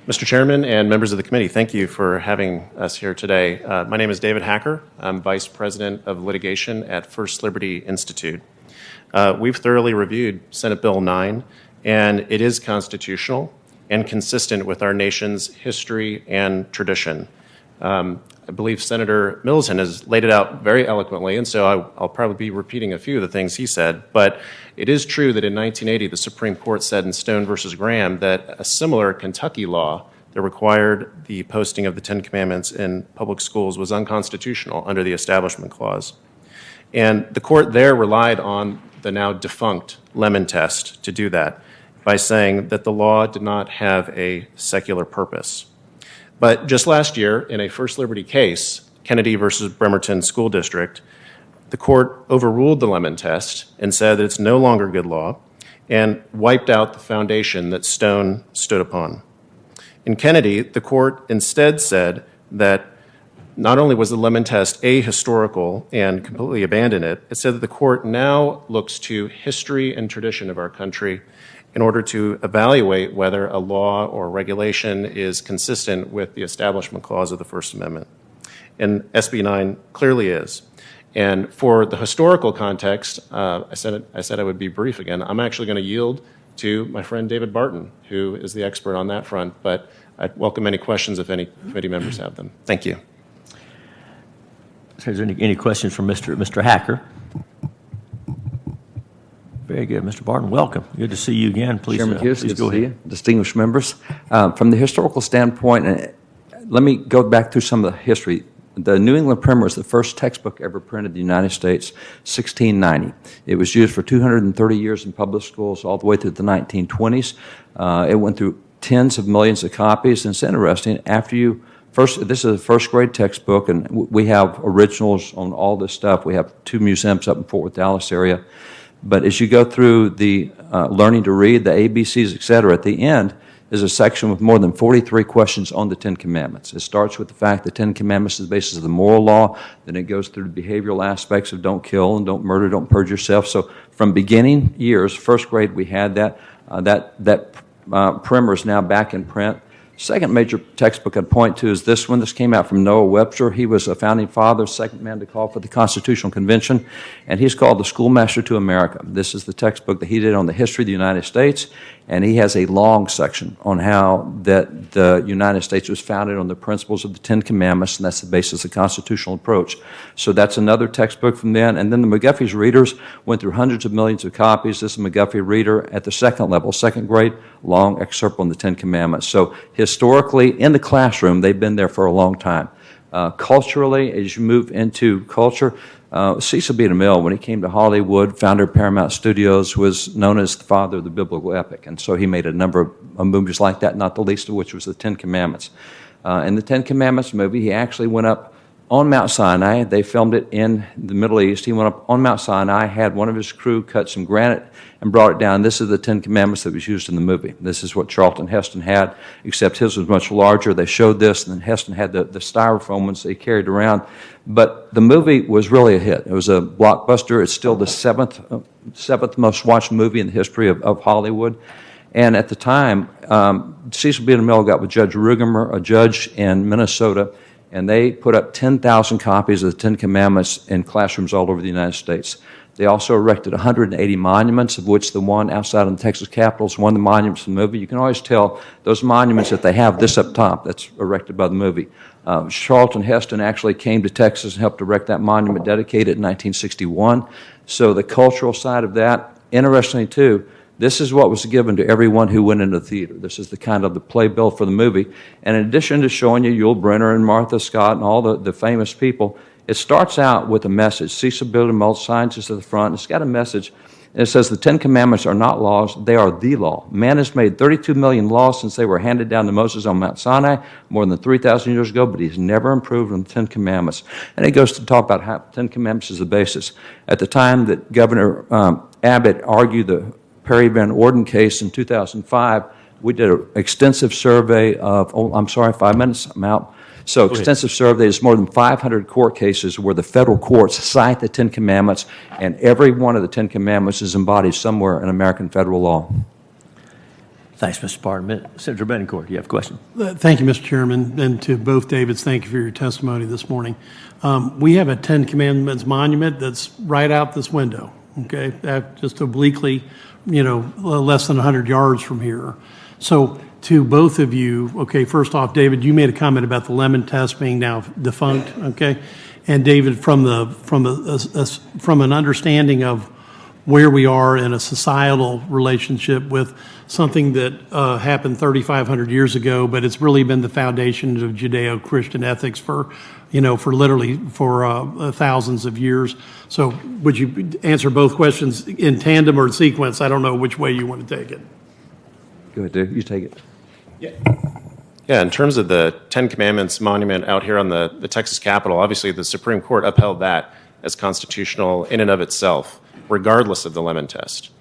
Mr. Chairman and members of the committee, thank you for having us here today. My name is David Hacker. I'm Vice President of Litigation at First Liberty Institute. We've thoroughly reviewed Senate Bill 9, and it is constitutional and consistent with our nation's history and tradition. I believe Senator Middleton has laid it out very eloquently, and so I'll probably be repeating a few of the things he said. But it is true that in 1980, the Supreme Court said in Stone versus Graham that a similar Kentucky law that required the posting of the Ten Commandments in public schools was unconstitutional under the Establishment Clause. And the court there relied on the now defunct Lemon Test to do that by saying that the law did not have a secular purpose. But just last year, in a First Liberty case, Kennedy versus Bremerton School District, the court overruled the Lemon Test and said that it's no longer good law and wiped out the foundation that Stone stood upon. In Kennedy, the court instead said that not only was the Lemon Test ahistorical and completely abandoned it, it said that the court now looks to history and tradition of our country in order to evaluate whether a law or regulation is consistent with the Establishment Clause of the First Amendment. And SB 9 clearly is. And for the historical context, I said I would be brief again. I'm actually going to yield to my friend David Barton, who is the expert on that front, but I'd welcome any questions if any committee members have them. Thank you. Is there any questions from Mr. Hacker? Very good. Mr. Barton, welcome. Good to see you again. Please, Chairman Hughes, please good go to see ahead. you. Distinguished members. From the historical standpoint, let me go back through some of the history. The New England Primer is the first textbook ever printed in the United States, 1690. It was used for 230 years in public schools all the way through the 1920s. It went through tens of millions of copies, and it's interesting. This is a first grade textbook, and we have originals on all this stuff. We have 2 museums up in Fort Worth, Dallas area. But as you go through the learning to read, the ABCs, et cetera, at the end is a section with more than 43 questions on the Ten Commandments. It starts with the fact that the Ten Commandments is the basis of the moral law. Then it goes through the behavioral aspects of don't kill and don't murder, don't purge yourself. So from beginning years, first grade, we had that. That primer is now back in print. Second major textbook I'd point to is this one. This came out from Noah Webster. He was a founding father, second man to call for the Constitutional Convention, and he's called The Schoolmaster to America. This is the textbook that he did on the history of the United States, and he has a long section on how that the United States was founded on the principles of the Ten Commandments, and that's the basis of the constitutional approach. So that's another textbook from then. And then the McGuffey's readers went through hundreds of millions of copies. This is a McGuffey reader at the second level, second grade, long excerpt on the Ten Commandments. So historically, in the classroom, they've been there for a long time. Culturally, as you move into culture, Cecil B. DeMille, when he came to Hollywood, founder of Paramount Studios, was known as the father of the biblical epic. And so he made a number of movies like that, not the least of which was the Ten Commandments. In the Ten Commandments movie, he actually went up on Mount Sinai. They filmed it in the Middle East. He went up on Mount Sinai, had one of his crew cut some granite and brought it down. This is the Ten Commandments that was used in the movie. This is what Charlton Heston had, except his was much larger. They showed this, and then Heston had the styrofoam ones they carried around. But the movie was really a hit. It was a blockbuster. It's still the seventh most watched movie in the history of Hollywood. And at the time, Cecil B. DeMille got with Judge Rugemer, a judge in Minnesota, and they put up 10,000 copies of the Ten Commandments in classrooms all over the United States. They also erected 180 monuments, of which the one outside of the Texas Capitol is one of the monuments in the movie. You can always tell those monuments that they have this up top, that's erected by the movie. Charlton Heston actually came to Texas and helped erect that monument, dedicated in 1961. So the cultural side of that, interestingly too, this is what was given to everyone who went into the theater. This is the kind of the playbill for the movie. And in addition to showing you Yul Brynner and Martha Scott and all the famous people, it starts out with a message. Cecil B. DeMille signs this at the front. It's got a message. And it says the Ten Commandments are not laws, they are the law. Man has made 32 million laws since they were handed down to Moses on Mount Sinai more than 3,000 years ago, but he's never improved on the Ten Commandments. And it goes to talk about how the Ten Commandments is the basis. At the time that Governor Abbott argued the Perry Van Orden case in 2005, we did an extensive survey of, 5 minutes, I'm out. So extensive surveys, more than 500 court cases where the federal courts cite the Ten Commandments, and every one of the Ten Commandments is embodied somewhere in American federal law. Thanks, Mr. Barton. Senator Betancourt, you have a question? Thank you, Mr. Chairman, and to both Davids, thank you for your testimony this morning. We have a Ten Commandments monument that's right out this window, okay, just obliquely, less than 100 yards from here. So to both of you, okay, first off, David, you made a comment about the lemon test being now defunct, okay? And David, from an understanding of where we are in a societal relationship with something that happened 3,500 years ago, but it's really been the foundation of Judeo-Christian ethics for thousands of years. So would you answer both questions in tandem or in sequence? I don't know which way you want to take it. Go ahead, Dave. You take it. Yeah, in terms of the Ten Commandments monument out here on the Texas Capitol, obviously the Supreme Court upheld that as constitutional in and of itself, regardless of the lemon test.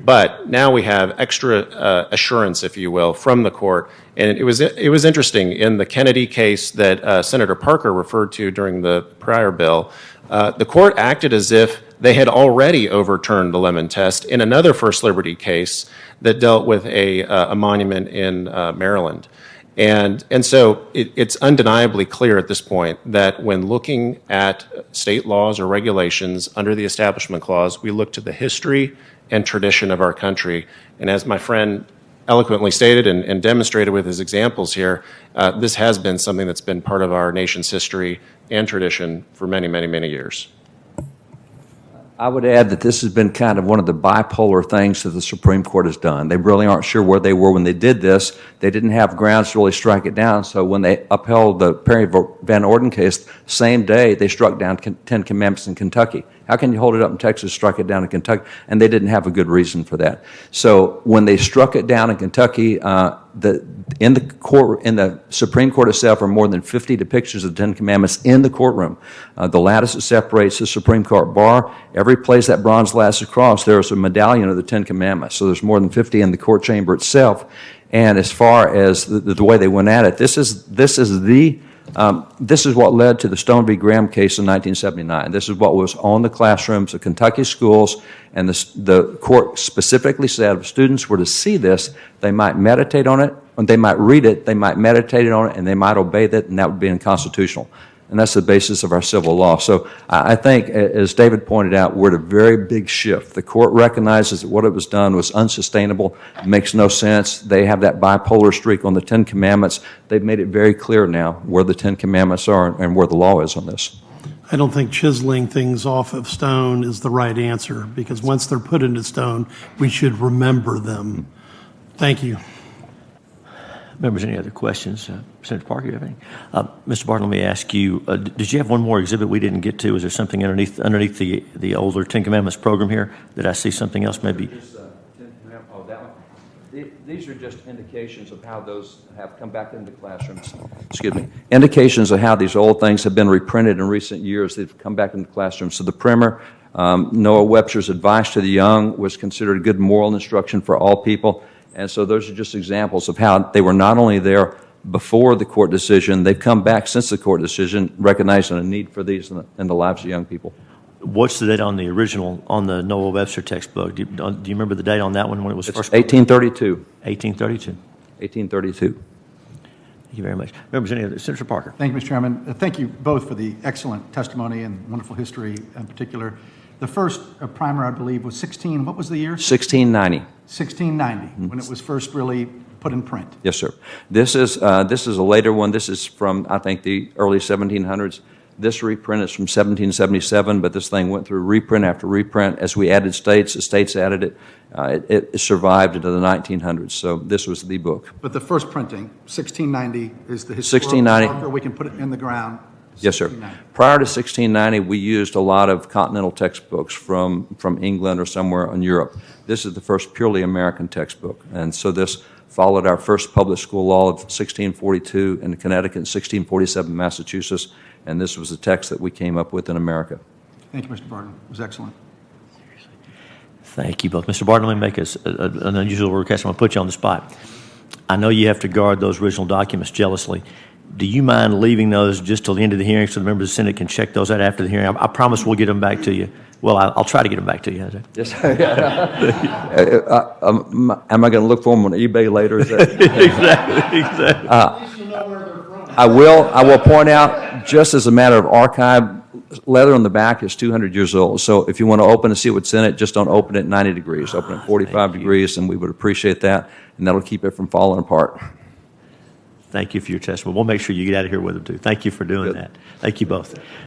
But now we have extra assurance, if you will, from the court. And it was interesting in the Kennedy case that Senator Parker referred to during the prior bill. The court acted as if they had already overturned the lemon test in another First Liberty case that dealt with a monument in Maryland. And so it's undeniably clear at this point that when looking at state laws or regulations under the Establishment Clause, we look to the history and tradition of our country. And as my friend eloquently stated and demonstrated with his examples here, this has been something that's been part of our nation's history and tradition for many, many, many years. I would add that this has been kind of one of the bipolar things that the Supreme Court has done. They really aren't sure where they were when they did this. They didn't have grounds to really strike it down. So when they upheld the Perry Van Orden case, same day they struck down Ten Commandments in Kentucky. How can you hold it up in Texas, strike it down in Kentucky? And they didn't have a good reason for that. So when they struck it down in Kentucky, in the Supreme Court itself are more than 50 depictions of the Ten Commandments in the courtroom. The lattice that separates the Supreme Court bar, every place that bronze lattice across, there is a medallion of the Ten Commandments. So there's more than 50 in the court chamber itself. And as far as the way they went at it, this is what led to the Stone v. Graham case in 1979. This is what was on the classrooms of Kentucky schools, and the court specifically said if students were to see this, they might meditate on it, and they might read it, they might meditate on it, and they might obey that, and that would be unconstitutional. And that's the basis of our civil law. So I think, as David pointed out, we're at a very big shift. The court recognizes that what it was done was unsustainable. It makes no sense. They have that bipolar streak on the Ten Commandments. They've made it very clear now where the Ten Commandments are and where the law is on this. I don't think chiseling things off of stone is the right answer, because once they're put into stone, we should remember them. Thank you. Members, any other questions? Senator Parker, you have any? Mr. Barton, let me ask you, did you have one more exhibit we didn't get to? Is there something underneath the older Ten Commandments program here? Did I see something else maybe? Oh, that one. These are just indications of how those have come back into classrooms. Excuse me. Indications of how these old things have been reprinted in recent years. They've come back into classrooms. So the primer, Noah Webster's advice to the young, was considered a good moral instruction for all people. And so those are just examples of how they were not only there before the court decision, they've come back since the court decision, recognizing a need for these in the lives of young people. What's the date on the original, on the Noah Webster textbook? Do you remember the date on that one when it was first? 1832. 1832. 1832. Thank you very much. Members, any other? Senator Parker. Thank you, Mr. Chairman. Thank you both for the excellent testimony and wonderful history in particular. The first primer, I believe, was what was the year? 1690. 1690, when it was first really put in print. Yes, sir. This is a later one. This is from, I think, the early 1700s. This reprint is from 1777, but this thing went through reprint after reprint. As we added states, the states added it. It survived into the 1900s, so this was the book. But the first printing, 1690, is the historical 1690. marker. We can put it in the ground. Yes, sir. Prior to 1690, we used a lot of continental textbooks from England or somewhere in Europe. This is the first purely American textbook, and so this followed our first public school law of 1642 in Connecticut and 1647 in Massachusetts, and this was the text that we came up with in America. Thank you, Mr. Barton. It was excellent. Thank you both. Mr. Barton, let me make an unusual request. I'm going to put you on the spot. I know you have to guard those original documents jealously. Do you mind leaving those just till the end of the hearing so the members of the Senate can check those out after the hearing? I promise we'll get them back to you. Well, I'll try to get them back to you. Yes. Am I going to look for them on eBay later? Is that? Exactly. I will point out, just as a matter of archive, leather on the back is 200 years old. So if you want to open and see what's in it, just don't open it at 90 degrees. Open it at 45 degrees, and we would appreciate that, and that'll keep it from falling apart. Thank you for your testimony. We'll make sure you get out of here with them, too. Thank you for doing Good. that. Thank you both.